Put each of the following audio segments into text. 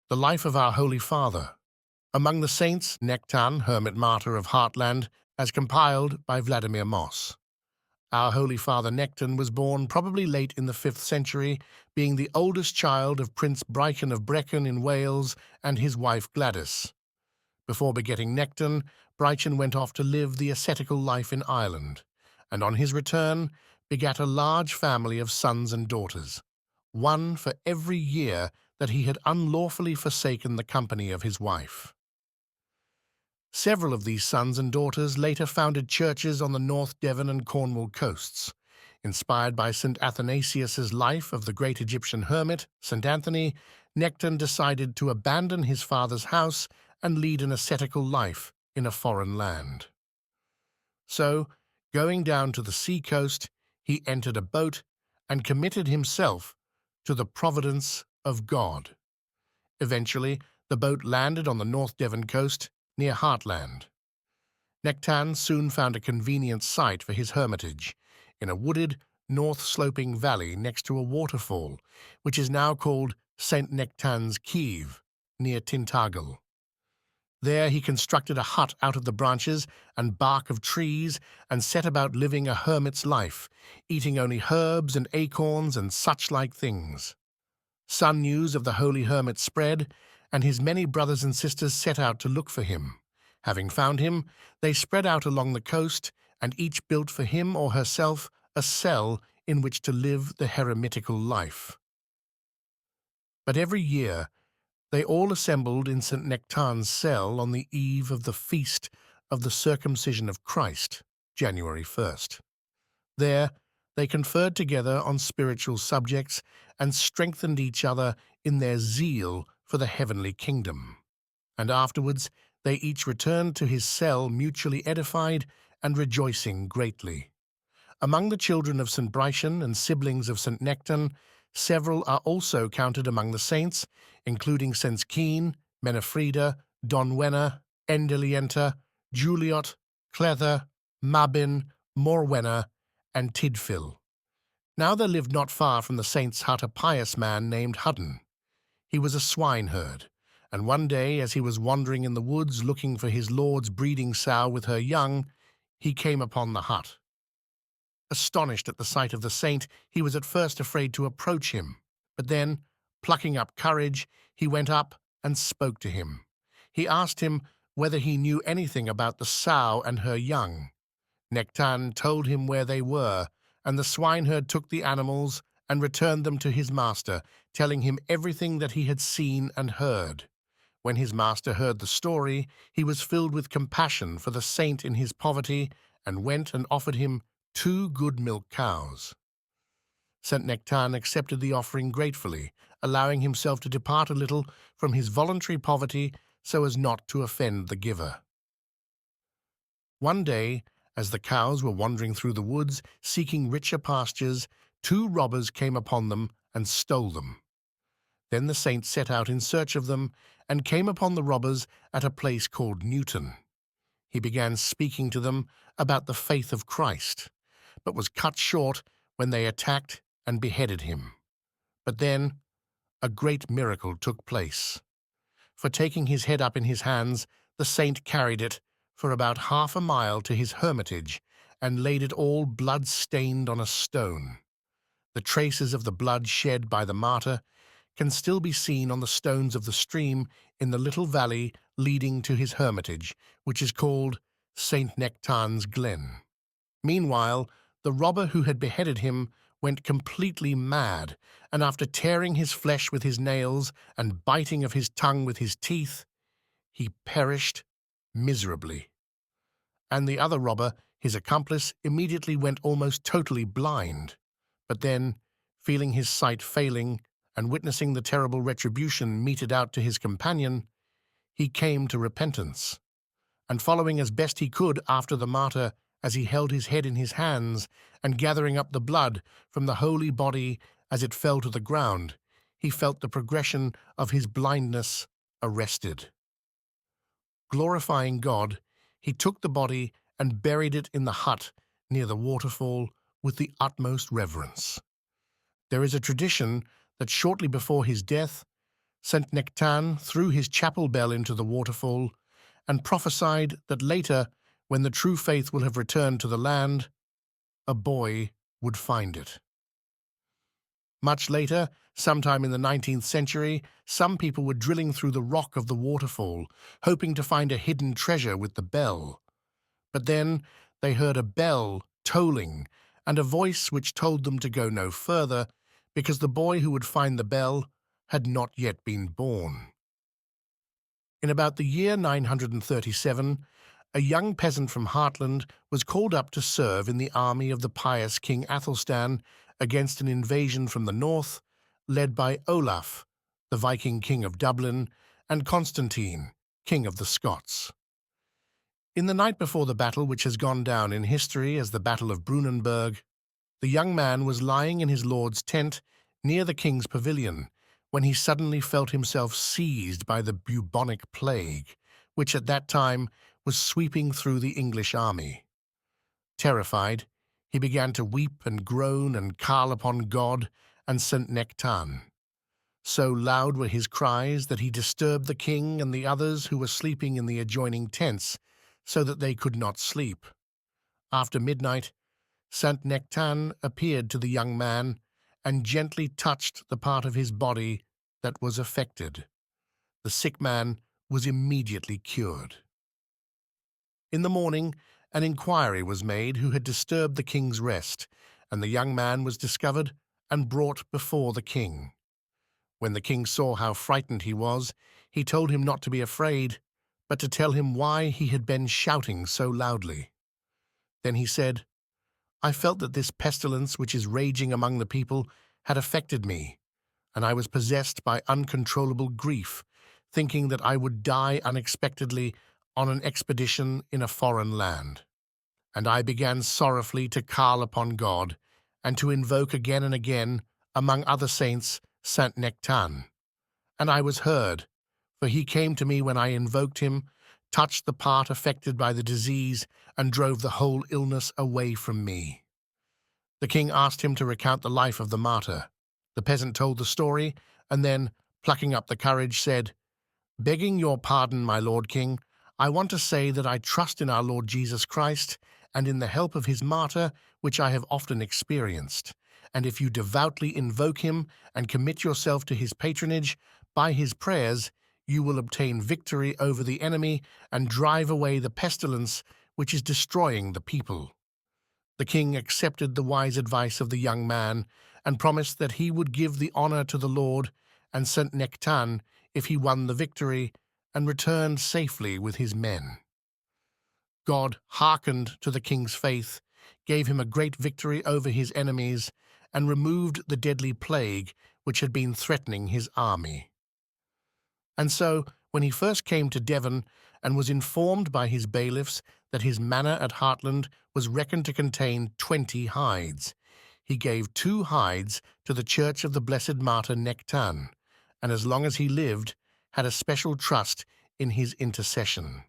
The life of our Holy Father. Among the saints, Nectan, Hermit Martyr of Hartland, as compiled by Vladimir Moss. Our Holy Father Nectan was born probably late in the 5th century, being the oldest child of Prince Brychan of Brecon in Wales and his wife Gladys. Before begetting Nectan, Brychan went off to live the ascetical life in Ireland, and on his return begat a large family of sons and daughters, one for every year that he had unlawfully forsaken the company of his wife. Several of these sons and daughters later founded churches on the North Devon and Cornwall coasts. Inspired by St. Athanasius's life of the great Egyptian hermit, St. Anthony, Nectan decided to abandon his father's house and lead an ascetical life in a foreign land. So, going down to the sea coast, he entered a boat and committed himself to the providence of God. Eventually, the boat landed on the North Devon coast near Hartland. Nectan soon found a convenient site for his hermitage, in a wooded, north-sloping valley next to a waterfall, which is now called St. Nectan's Cave, near Tintagel. There he constructed a hut out of the branches and bark of trees and set about living a hermit's life, eating only herbs and acorns and such-like things. Some news of the holy hermit spread, and his many brothers and sisters set out to look for him. Having found him, they spread out along the coast, and each built for him or herself a cell in which to live the heremitical life. But every year they all assembled in St. Nectan's cell on the eve of the feast of the circumcision of Christ, January 1st. There they conferred together on spiritual subjects and strengthened each other in their zeal for the heavenly kingdom. And afterwards they each returned to his cell mutually edified and rejoicing greatly. Among the children of St. Brychan and siblings of St. Nectan, several are also counted among the saints, including Saints Keen, Menafrida, Donwena, Endelienta, Juliot, Clether, Mabin, Morwenna, and Tidfil. Now there lived not far from the saint's hut a pious man named Hudden. He was a swineherd, and one day as he was wandering in the woods looking for his lord's breeding sow with her young, he came upon the hut. Astonished at the sight of the saint, he was at first afraid to approach him, but then, plucking up courage, he went up and spoke to him. He asked him whether he knew anything about the sow and her young. Nectan told him where they were, and the swineherd took the animals and returned them to his master, telling him everything that he had seen and heard. When his master heard the story, he was filled with compassion for the saint in his poverty, and went and offered him 2 good milk cows. St. Nectan accepted the offering gratefully, allowing himself to depart a little from his voluntary poverty so as not to offend the giver. One day, as the cows were wandering through the woods, seeking richer pastures, 2 robbers came upon them and stole them. Then the saint set out in search of them and came upon the robbers at a place called Newton. He began speaking to them about the faith of Christ, but was cut short when they attacked and beheaded him. But then a great miracle took place. For taking his head up in his hands, the saint carried it for about half a mile to his hermitage and laid it all blood-stained on a stone. The traces of the blood shed by the martyr can still be seen on the stones of the stream in the little valley leading to his hermitage, which is called St. Nectan's Glen. Meanwhile, the robber who had beheaded him went completely mad, and after tearing his flesh with his nails and biting of his tongue with his teeth, he perished miserably. And the other robber, his accomplice, immediately went almost totally blind. But then, feeling his sight failing and witnessing the terrible retribution meted out to his companion, he came to repentance, and following as best he could after the martyr as he held his head in his hands and gathering up the blood from the holy body as it fell to the ground, he felt the progression of his blindness arrested. Glorifying God, he took the body and buried it in the hut near the waterfall with the utmost reverence. There is a tradition that shortly before his death, St. Nectan threw his chapel bell into the waterfall and prophesied that later, when the true faith will have returned to the land, a boy would find it. Much later, sometime in the 19th century, some people were drilling through the rock of the waterfall, hoping to find a hidden treasure with the bell. But then they heard a bell tolling and a voice which told them to go no further because the boy who would find the bell had not yet been born. In about the year 937, a young peasant from Hartland was called up to serve in the army of the pious King Athelstan against an invasion from the north, led by Olaf, the Viking king of Dublin, and Constantine, king of the Scots. In the night before the battle, which has gone down in history as the Battle of Brunanburg, the young man was lying in his lord's tent near the king's pavilion when he suddenly felt himself seized by the bubonic plague, which at that time was sweeping through the English army. Terrified, he began to weep and groan and call upon God and St. Nectan. So loud were his cries that he disturbed the king and the others who were sleeping in the adjoining tents, so that they could not sleep. After midnight, St. Nectan appeared to the young man and gently touched the part of his body that was affected. The sick man was immediately cured. In the morning, an inquiry was made who had disturbed the king's rest, and the young man was discovered and brought before the king. When the king saw how frightened he was, he told him not to be afraid, but to tell him why he had been shouting so loudly. Then he said, "I felt that this pestilence which is raging among the people had affected me, and I was possessed by uncontrollable grief, thinking that I would die unexpectedly on an expedition in a foreign land. And I began sorrowfully to call upon God, and to invoke again and again, among other saints, St. Nectan. And I was heard, for he came to me when I invoked him, touched the part affected by the disease, and drove the whole illness away from me." The king asked him to recount the life of the martyr. The peasant told the story, and then, plucking up the courage, said, "Begging your pardon, my lord king, I want to say that I trust in our Lord Jesus Christ and in the help of his martyr, which I have often experienced. And if you devoutly invoke him and commit yourself to his patronage, by his prayers you will obtain victory over the enemy and drive away the pestilence which is destroying the people." The king accepted the wise advice of the young man and promised that he would give the honor to the Lord and St. Nectan if he won the victory and returned safely with his men. God hearkened to the king's faith, gave him a great victory over his enemies, and removed the deadly plague which had been threatening his army. And so, when he first came to Devon and was informed by his bailiffs that his manor at Hartland was reckoned to contain 20 hides, he gave 2 hides to the church of the blessed martyr Nectan, and as long as he lived, had a special trust in his intercession.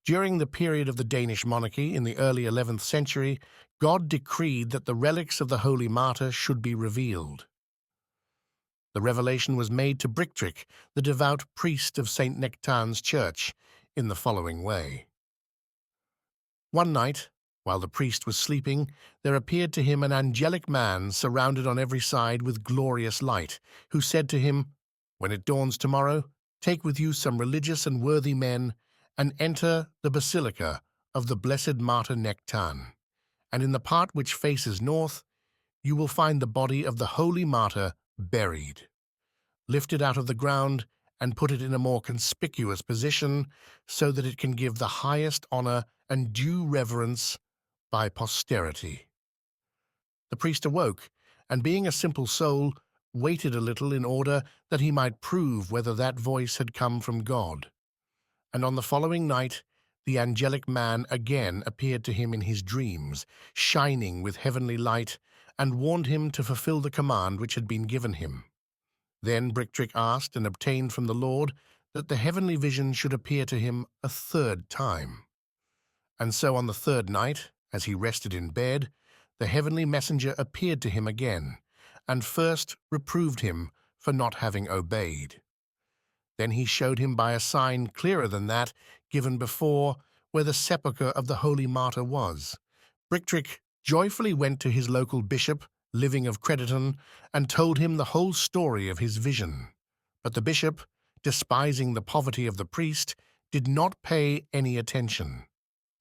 During the period of the Danish monarchy in the early 11th century, God decreed that the relics of the holy martyr should be revealed. The revelation was made to Brictric, the devout priest of St. Nectan's church, in the following way. One night, while the priest was sleeping, there appeared to him an angelic man surrounded on every side with glorious light, who said to him, "When it dawns tomorrow, take with you some religious and worthy men, and enter the basilica of the blessed martyr Nectan, and in the part which faces north, you will find the body of the holy martyr buried. Lift it out of the ground and put it in a more conspicuous position so that it can give the highest honor and due reverence by posterity." The priest awoke, and being a simple soul, waited a little in order that he might prove whether that voice had come from God. And on the following night, the angelic man again appeared to him in his dreams, shining with heavenly light, and warned him to fulfill the command which had been given him. Then Brictric asked and obtained from the Lord that the heavenly vision should appear to him a 3rd time. And so on the 3rd night, as he rested in bed, the heavenly messenger appeared to him again, and first reproved him for not having obeyed. Then he showed him by a sign clearer than that given before where the sepulchre of the holy martyr was. Brictric joyfully went to his local bishop, living of Crediton, and told him the whole story of his vision. But the bishop, despising the poverty of the priest, did not pay any attention.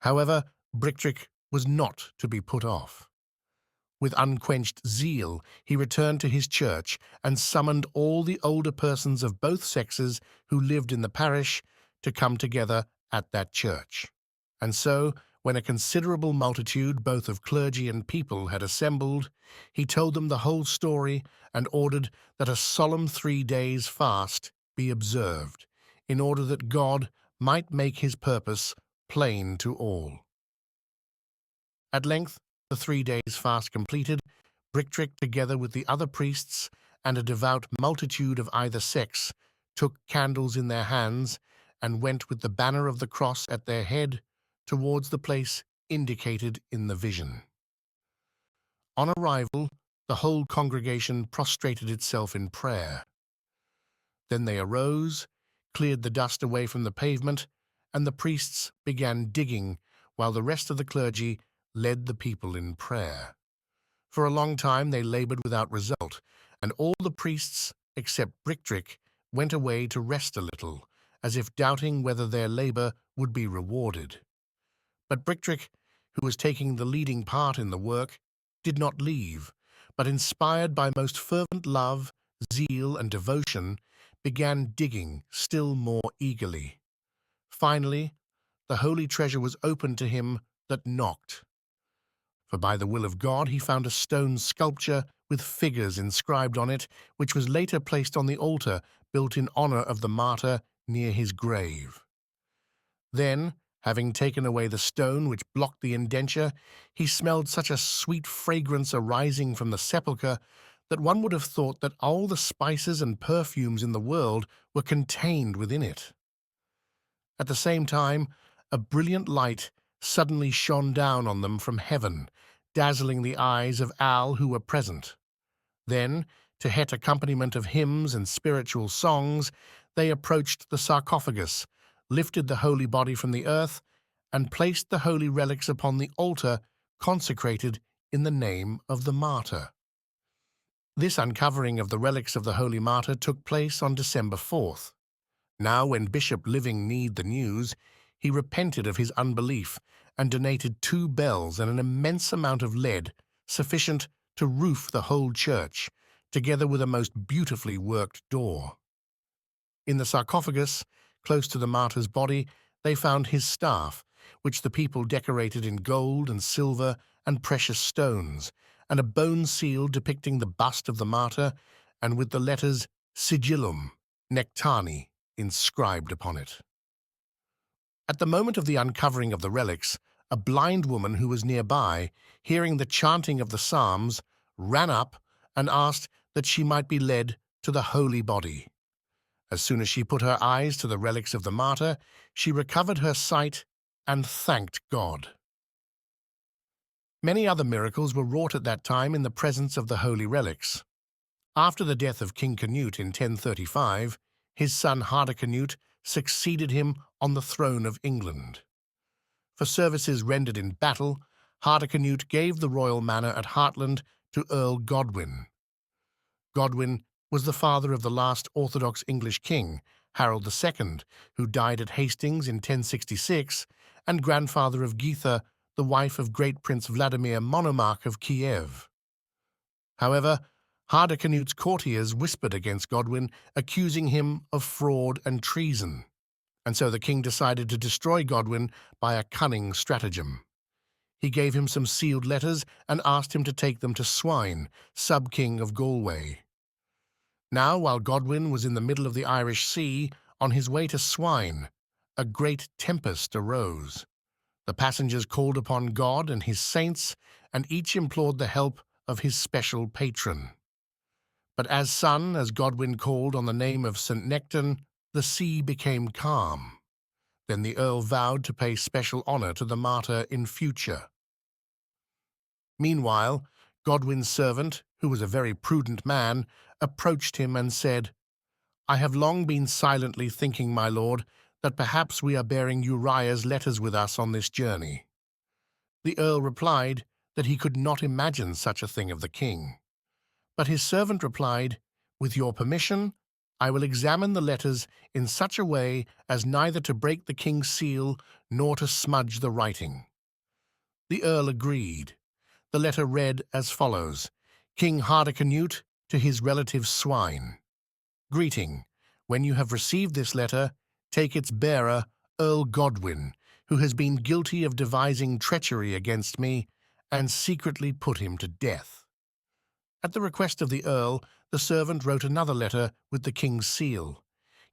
However, Brictric was not to be put off. With unquenched zeal, he returned to his church and summoned all the older persons of both sexes who lived in the parish to come together at that church. And so, when a considerable multitude, both of clergy and people, had assembled, he told them the whole story and ordered that a solemn 3 days' fast be observed, in order that God might make his purpose plain to all. At length, the 3 days' fast completed, Brictric, together with the other priests and a devout multitude of either sex, took candles in their hands and went with the banner of the cross at their head towards the place indicated in the vision. On arrival, the whole congregation prostrated itself in prayer. Then they arose, cleared the dust away from the pavement, and the priests began digging, while the rest of the clergy led the people in prayer. For a long time they labored without result, and all the priests, except Brictric, went away to rest a little, as if doubting whether their labor would be rewarded. But Brictric, who was taking the leading part in the work, did not leave, but inspired by most fervent love, zeal, and devotion, began digging still more eagerly. Finally, the holy treasure was opened to him that knocked. For by the will of God he found a stone sculpture with figures inscribed on it, which was later placed on the altar built in honor of the martyr near his grave. Then, having taken away the stone which blocked the indenture, he smelled such a sweet fragrance arising from the sepulchre that one would have thought that all the spices and perfumes in the world were contained within it. At the same time, a brilliant light suddenly shone down on them from heaven, dazzling the eyes of all who were present. Then, to het accompaniment of hymns and spiritual songs, they approached the sarcophagus, lifted the holy body from the earth, and placed the holy relics upon the altar consecrated in the name of the martyr. This uncovering of the relics of the holy martyr took place on December 4th. Now, when Bishop Living knew the news, he repented of his unbelief and donated 2 bells and an immense amount of lead, sufficient to roof the whole church, together with a most beautifully worked door. In the sarcophagus, close to the martyr's body, they found his staff, which the people decorated in gold and silver and precious stones, and a bone seal depicting the bust of the martyr, and with the letters Sigillum Nectani inscribed upon it. At the moment of the uncovering of the relics, a blind woman who was nearby, hearing the chanting of the psalms, ran up and asked that she might be led to the holy body. As soon as she put her eyes to the relics of the martyr, she recovered her sight and thanked God. Many other miracles were wrought at that time in the presence of the holy relics. After the death of King Canute in 1035, his son Hardicanute succeeded him on the throne of England. For services rendered in battle, Hardicanute gave the royal manor at Hartland to Earl Godwin. Godwin was the father of the last Orthodox English king, Harold II, who died at Hastings in 1066, and grandfather of Geitha, the wife of great Prince Vladimir, monarch of Kiev. However, Hardicanute's courtiers whispered against Godwin, accusing him of fraud and treason, and so the king decided to destroy Godwin by a cunning stratagem. He gave him some sealed letters and asked him to take them to Swine, sub-king of Galway. Now, while Godwin was in the middle of the Irish Sea, on his way to Swine, a great tempest arose. The passengers called upon God and his saints, and each implored the help of his special patron. But as Godwin called on the name of St. Nectan, the sea became calm. Then the earl vowed to pay special honor to the martyr in future. Meanwhile, Godwin's servant, who was a very prudent man, approached him and said, "I have long been silently thinking, my lord, that perhaps we are bearing Uriah's letters with us on this journey." The earl replied that he could not imagine such a thing of the king. But his servant replied, "With your permission, I will examine the letters in such a way as neither to break the king's seal nor to smudge the writing." The earl agreed. The letter read as follows: King Hardicanute to his relative Swine. Greeting. When you have received this letter, take its bearer, Earl Godwin, who has been guilty of devising treachery against me, and secretly put him to death. At the request of the earl, the servant wrote another letter with the king's seal.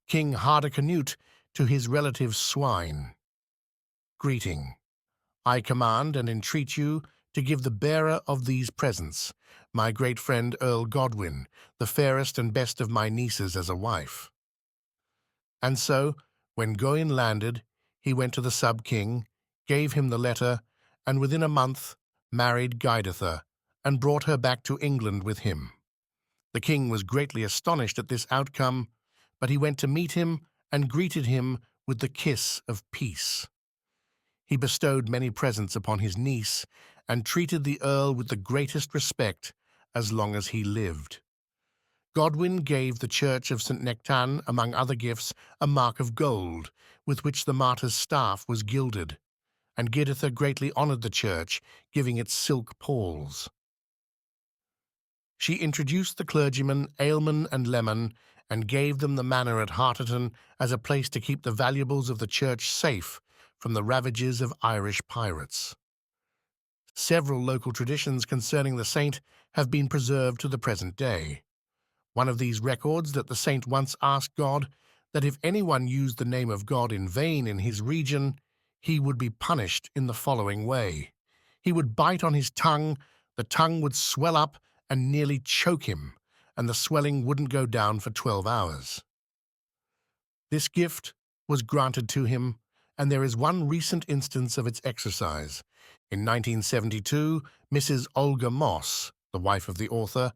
King Hardicanute to his relative Swine. Greeting. I command and entreat you to give the bearer of these presents, my great friend Earl Godwin, the fairest and best of my nieces, as a wife. And so, when Gawain landed, he went to the sub-king, gave him the letter, and within a month married Gidatha, and brought her back to England with him. The king was greatly astonished at this outcome, but he went to meet him and greeted him with the kiss of peace. He bestowed many presents upon his niece and treated the earl with the greatest respect as long as he lived. Godwin gave the church of St. Nectan, among other gifts, a mark of gold, with which the martyr's staff was gilded, and Gidatha greatly honoured the church, giving it silk palls. She introduced the clergymen Aylman and Lemon, and gave them the manor at Hartleton as a place to keep the valuables of the church safe from the ravages of Irish pirates. Several local traditions concerning the saint have been preserved to the present day. One of these records that the saint once asked God that if anyone used the name of God in vain in his region, he would be punished in the following way. He would bite on his tongue, the tongue would swell up and nearly choke him, and the swelling wouldn't go down for 12 hours. This gift was granted to him, and there is one recent instance of its exercise. In 1972, Mrs. Olga Moss, the wife of the author,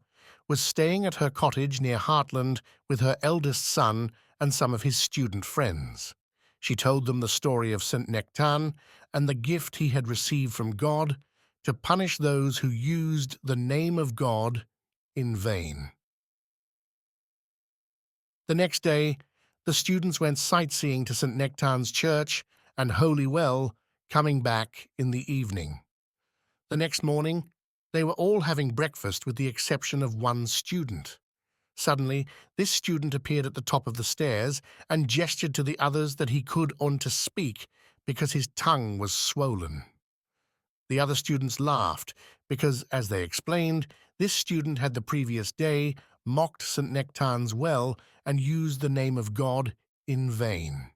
was staying at her cottage near Hartland with her eldest son and some of his student friends. She told them the story of St. Nectan and the gift he had received from God to punish those who used the name of God in vain. The next day, the students went sightseeing to St. Nectan's church and Holy Well, coming back in the evening. The next morning, they were all having breakfast with the exception of one student. Suddenly, this student appeared at the top of the stairs and gestured to the others that he could on to speak because his tongue was swollen. The other students laughed because, as they explained, this student had the previous day mocked St. Nectan's well and used the name of God in vain.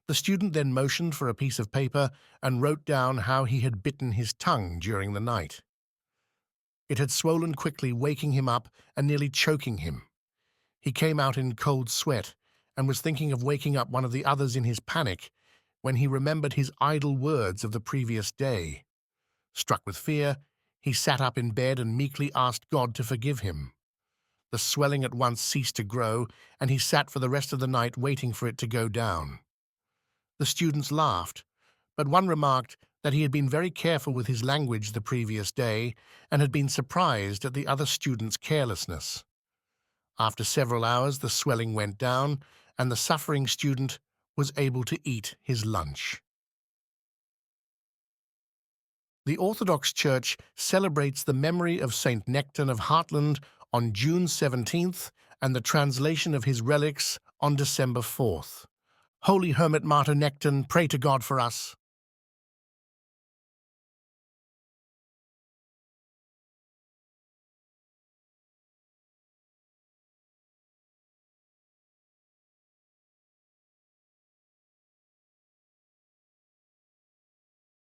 The student then motioned for a piece of paper and wrote down how he had bitten his tongue during the night. It had swollen quickly, waking him up and nearly choking him. He came out in cold sweat and was thinking of waking up one of the others in his panic when he remembered his idle words of the previous day. Struck with fear, he sat up in bed and meekly asked God to forgive him. The swelling at once ceased to grow, and he sat for the rest of the night waiting for it to go down. The students laughed, but one remarked that he had been very careful with his language the previous day and had been surprised at the other students' carelessness. After several hours, the swelling went down, and the suffering student was able to eat his lunch. The Orthodox Church celebrates the memory of Saint Nectan of Hartland on June 17th and the translation of his relics on December 4th. Holy Hermit Martyr Nectan, pray to God for us.